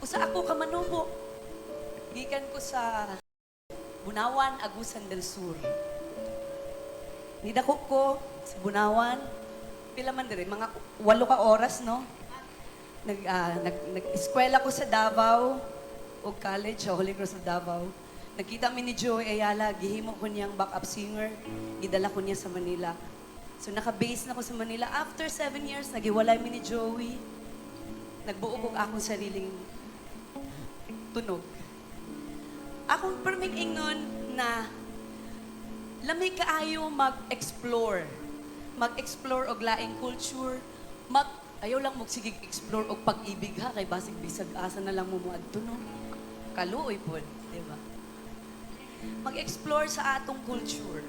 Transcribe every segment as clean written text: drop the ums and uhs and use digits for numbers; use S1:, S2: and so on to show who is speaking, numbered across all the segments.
S1: Usa ako ka Manubo. Gikan ko sa Bunawan, Agusan del Sur. Nidako ko sa Bunawan. Pila man dire, mga 8 ka oras, no? Nag-eskwela ko sa Davao o college sa Holy Cross of Davao. Nakita mi ni Joey Ayala, gihimo ko niyang backup singer. Idala ko niya sa Manila. So naka-base na ko sa Manila. After 7 years, nagiwalay mi ni Joey. Nagbuo ko akong sariling tunog. Akong perming ingnon na lamig kaayo mag-explore. Mag-explore og laing culture. Ayaw lang mo sige explore og pag-ibig ha, kay basig bisag asa na lang mo adto no. Kaluoy pod, di ba? Mag-explore sa atong culture.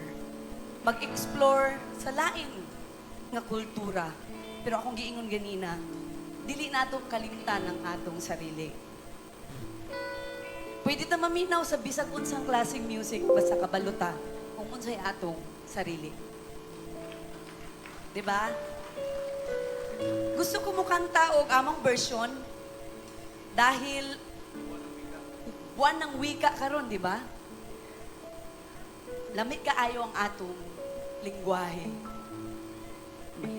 S1: Mag-explore sa lain nga kultura. Pero akong giingon ganina, dili nato kalimtan ang atong sarili. Pwede ta maminaw sa bisag unsang klaseng music basta kabaluta kung unsay atong sarili. 'Di ba? Gusto ko mo kanta og among version dahil buwan ng wika karon, 'di ba? Lamig kaayo ang atong lingwahe.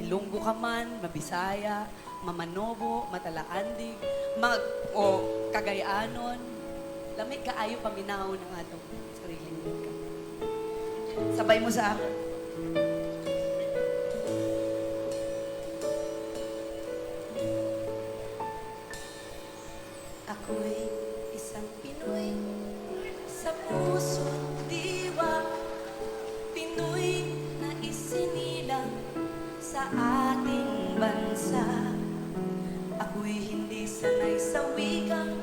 S1: Ilonggo ka man, Mabisaya, Mamanobo, Matalaandig, o Cagayanon. Lamig kaayo paminaw ng atong sariling wika. Sabay mo sa akin. Ako'y isang Pinoy sa puso't diwa, Pinoy na isinilang sa ating bansa. Ako'y hindi sanay sa wikang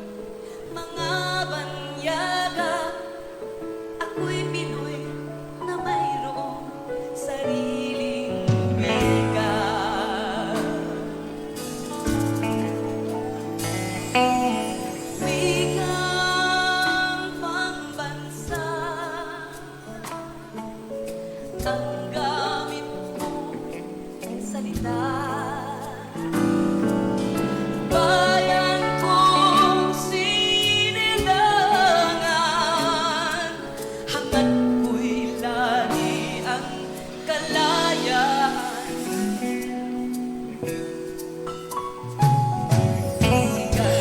S1: mga banyaga. Ako'y Pinoy na mayroong sariling wika. Wikang pambansa ang gamit kong salita. Bayan kong sinilangan, hangad ko'y lagi ang kalayaan. Sikat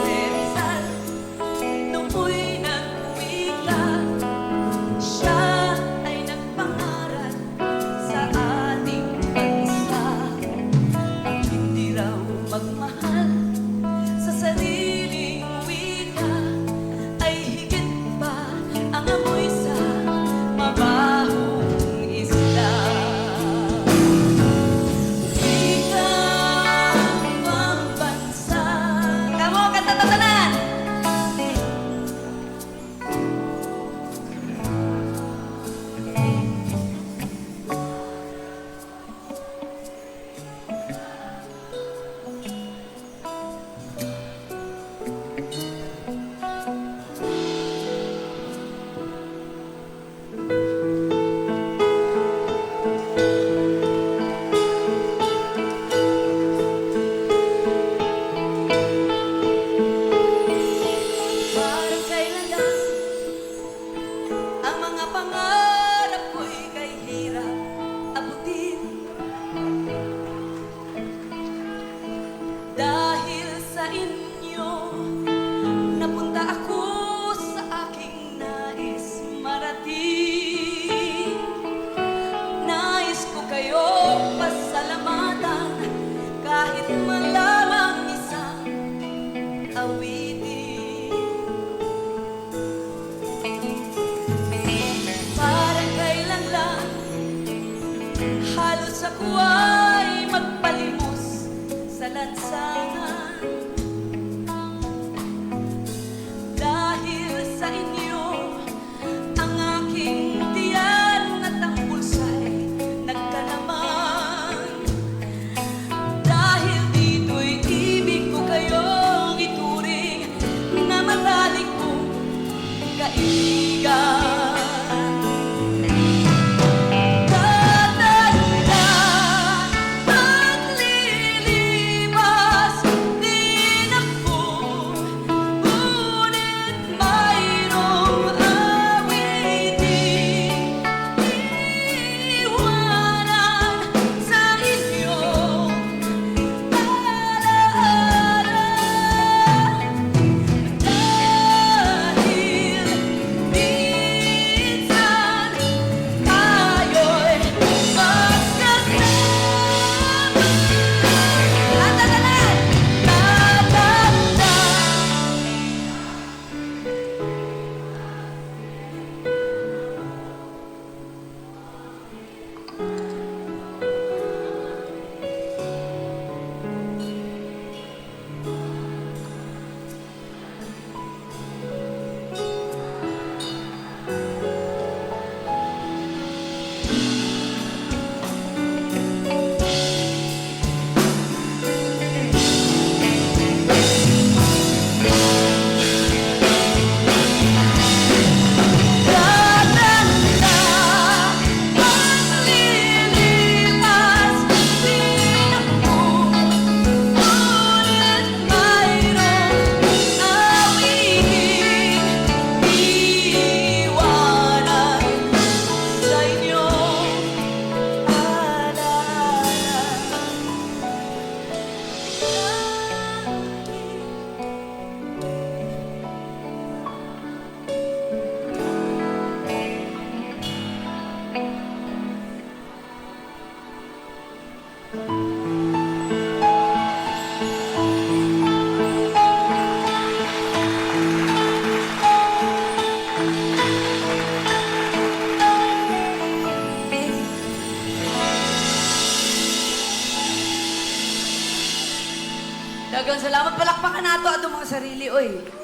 S1: si Rizal, nooy nagwika, siya ay nagpangaral sa ating bansa. Ang hindi raw magmahal sa sariling wika ay higit pa ang amoy sa mabahong isla. Wikang pambansa. Kamo, kanta-tatanan! Parang kailan lang ang mga pangarap ko'y kay hirap abutin. Dahil sa inyo, napunta ako sa aking nais marating. Nais ko kayong pasalamatan kahit malamang isang awitin. Parang kailan lang halos ako ay magpalimos sa lansangan. Dahil sa inyo, ang aking tiyan at ang bulsa'y nagkalaman. Dahil dito'y ibig ko kayong ituring na matalik kong kaibigan. Tatanda at lilibas din ako sarili, oy.